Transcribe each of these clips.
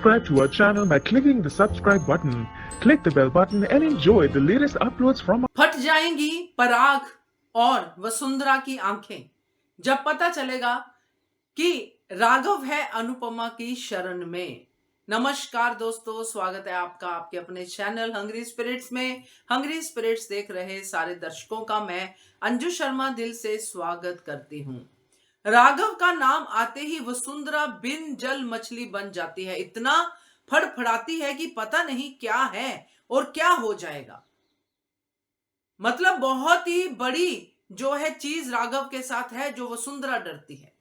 subscribe to our channel by clicking the subscribe button. Click the bell button and enjoy the latest uploads from फट जाएंगी पराग और वसुंधरा की आंखें जब पता चलेगा कि राघव है अनुपमा की शरण में। नमस्कार दोस्तों, स्वागत है आपका आपके अपने चैनल हंग्री स्पिरिट्स में। हंग्री स्पिरिट्स देख रहे सारे दर्शकों का मैं अंजू शर्मा दिल से स्वागत करती हूँ। राघव का नाम आते ही वसुंधरा बिन जल मछली बन जाती है, इतना फड़फड़ाती है कि पता नहीं क्या है और क्या हो जाएगा। मतलब बहुत ही बड़ी जो है चीज राघव के साथ है जो वसुंधरा डरती है,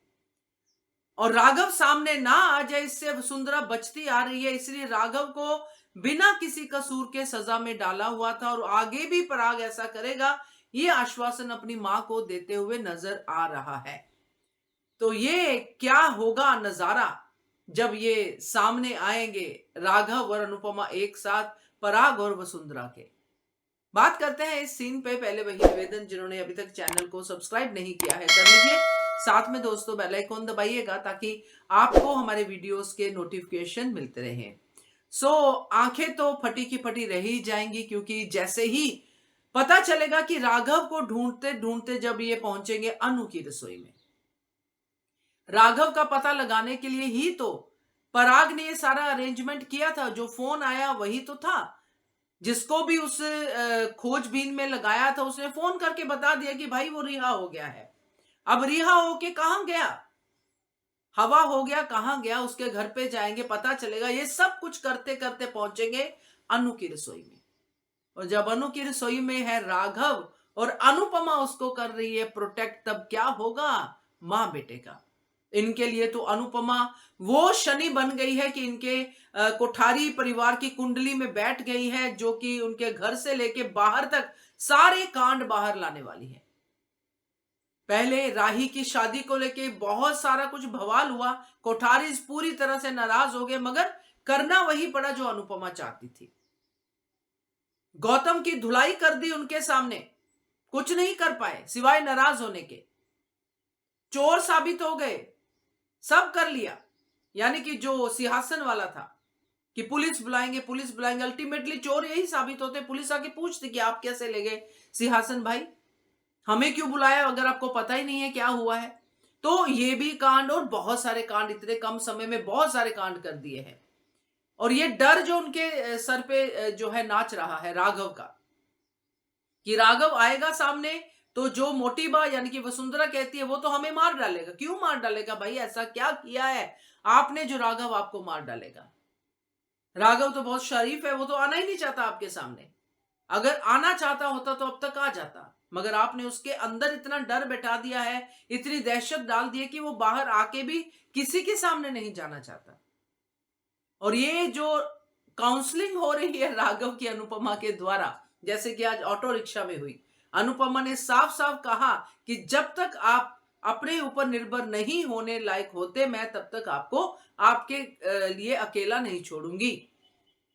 और राघव सामने ना आ जाए इससे वसुंधरा बचती आ रही है। इसलिए राघव को बिना किसी कसूर के सजा में डाला हुआ था और आगे भी पराग ऐसा करेगा, ये आश्वासन अपनी मां को देते हुए नजर आ रहा है। तो ये क्या होगा नजारा जब ये सामने आएंगे राघव और अनुपमा एक साथ, पराग और वसुंधरा के। बात करते हैं इस सीन पे। पहले वही निवेदन, जिन्होंने अभी तक चैनल को सब्सक्राइब नहीं किया है कर लीजिए, साथ में दोस्तों बेल आइकॉन दबाइएगा ताकि आपको हमारे वीडियोस के नोटिफिकेशन मिलते रहें। आंखें तो फटी की फटी रह ही जाएंगी, क्योंकि जैसे ही पता चलेगा कि राघव को ढूंढते ढूंढते जब ये पहुंचेंगे अनु की रसोई में, राघव का पता लगाने के लिए ही तो पराग ने ये सारा अरेंजमेंट किया था। जो फोन आया वही तो था, जिसको भी उस खोजबीन में लगाया था उसने फोन करके बता दिया कि भाई वो रिहा हो गया है। अब रिहा होके कहां गया, हवा हो गया, कहां गया, उसके घर पे जाएंगे, पता चलेगा। ये सब कुछ करते करते पहुंचेंगे अनु की रसोई में, और जब अनु की रसोई में है राघव और अनुपमा उसको कर रही है प्रोटेक्ट, तब क्या होगा मां बेटे का। इनके लिए तो अनुपमा वो शनि बन गई है कि इनके कोठारी परिवार की कुंडली में बैठ गई है, जो कि उनके घर से लेके बाहर तक सारे कांड बाहर लाने वाली है। पहले राही की शादी को लेके बहुत सारा कुछ बवाल हुआ, कोठारी पूरी तरह से नाराज हो गए, मगर करना वही पड़ा जो अनुपमा चाहती थी। गौतम की धुलाई कर दी उनके सामने, कुछ नहीं कर पाए सिवाय नाराज होने के। चोर साबित हो गए, सब कर लिया। यानी कि जो सिंहासन वाला था कि पुलिस बुलाएंगे पुलिस बुलाएंगे, अल्टीमेटली चोर यही साबित होते। पुलिस आके पूछती कि आप कैसे ले गए सिंहासन भाई, हमें क्यों बुलाया अगर आपको पता ही नहीं है क्या हुआ है। तो ये भी कांड और बहुत सारे कांड, इतने कम समय में बहुत सारे कांड कर दिए हैं। और ये डर जो उनके सर पे जो है नाच रहा है राघव का, कि राघव आएगा सामने तो जो मोटीबा यानी कि वसुंधरा कहती है वो तो हमें मार डालेगा। क्यों मार डालेगा भाई, ऐसा क्या किया है आपने जो राघव आपको मार डालेगा। राघव तो बहुत शरीफ है, वो तो आना ही नहीं चाहता आपके सामने। अगर आना चाहता होता तो अब तक आ जाता, मगर आपने उसके अंदर इतना डर बैठा दिया है, इतनी दहशत डाल दी है कि वो बाहर आके भी किसी के सामने नहीं जाना चाहता। और ये जो काउंसलिंग हो रही है राघव की अनुपमा के द्वारा, जैसे कि आज ऑटो रिक्शा में हुई, अनुपमा ने साफ साफ कहा कि जब तक आप अपने ऊपर निर्भर नहीं होने लायक होते, मैं तब तक आपको आपके लिए अकेला नहीं छोड़ूंगी।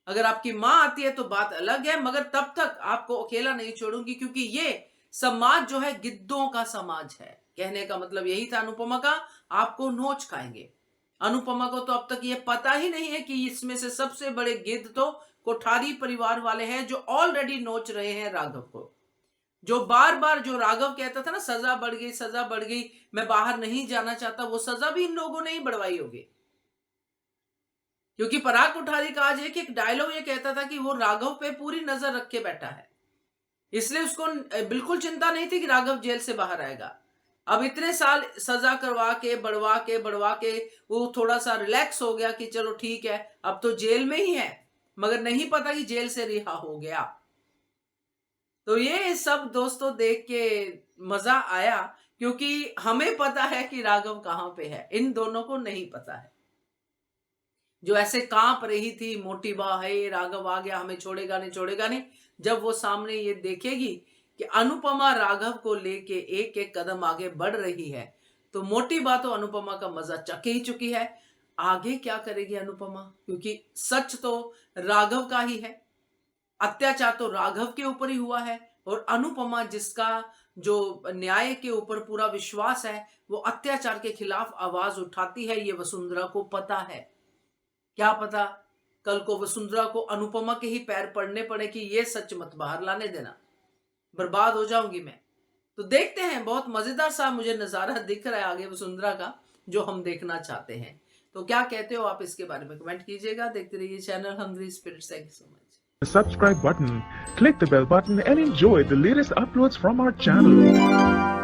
अगर आपकी मां आती है तो बात अलग है, मगर तब तक आपको अकेला नहीं छोड़ूंगी, क्योंकि ये समाज जो है गिद्धों का समाज है। कहने का मतलब यही था अनुपमा का, आपको नोच खाएंगे। अनुपमा को तो अब तक ये पता ही नहीं है कि इसमें से सबसे बड़े गिद्ध तो कोठारी परिवार वाले हैं, जो ऑलरेडी नोच रहे हैं राघव को। जो बार बार जो राघव कहता था ना, सजा बढ़ गई सजा बढ़ गई, मैं बाहर नहीं जाना चाहता, वो सजा भी इन लोगों ने ही बढ़वाई होगी। क्योंकि पराग कोठारी का आज एक डायलॉग ये कहता था कि वो राघव पे पूरी नजर रख के बैठा है, इसलिए उसको बिल्कुल चिंता नहीं थी कि राघव जेल से बाहर आएगा। अब इतने साल सजा करवा के बढ़वा के वो थोड़ा सा रिलैक्स हो गया कि चलो ठीक है अब तो जेल में ही है, मगर नहीं पता कि जेल से रिहा हो गया। तो ये सब दोस्तों देख के मजा आया, क्योंकि हमें पता है कि राघव कहां पे है, इन दोनों को नहीं पता है। जो ऐसे कांप रही थी मोटीबा, है राघव आ गया हमें छोड़ेगा नहीं छोड़ेगा नहीं, जब वो सामने ये देखेगी कि अनुपमा राघव को लेके एक एक कदम आगे बढ़ रही है, तो मोटीबा तो अनुपमा का मजा चख ही चुकी है। आगे क्या करेगी अनुपमा, क्योंकि सच तो राघव का ही है, अत्याचार तो राघव के ऊपर ही हुआ है, और अनुपमा जिसका जो न्याय के ऊपर पूरा विश्वास है, वो अत्याचार के खिलाफ आवाज उठाती है, ये वसुंधरा को पता है। क्या पता कल को वसुंधरा को अनुपमा के ही पैर पड़ने पड़े कि ये सच मत बाहर लाने देना, बर्बाद हो जाऊंगी मैं। तो देखते हैं, बहुत मजेदार सा मुझे नजारा दिख रहा है आगे वसुंधरा का, जो हम देखना चाहते हैं। तो क्या कहते हो आप इसके बारे में कमेंट कीजिएगा। देखते रहिए channel hungry spirits. Thank you so much. subscribe button, click the bell button and enjoy the latest uploads from our channel.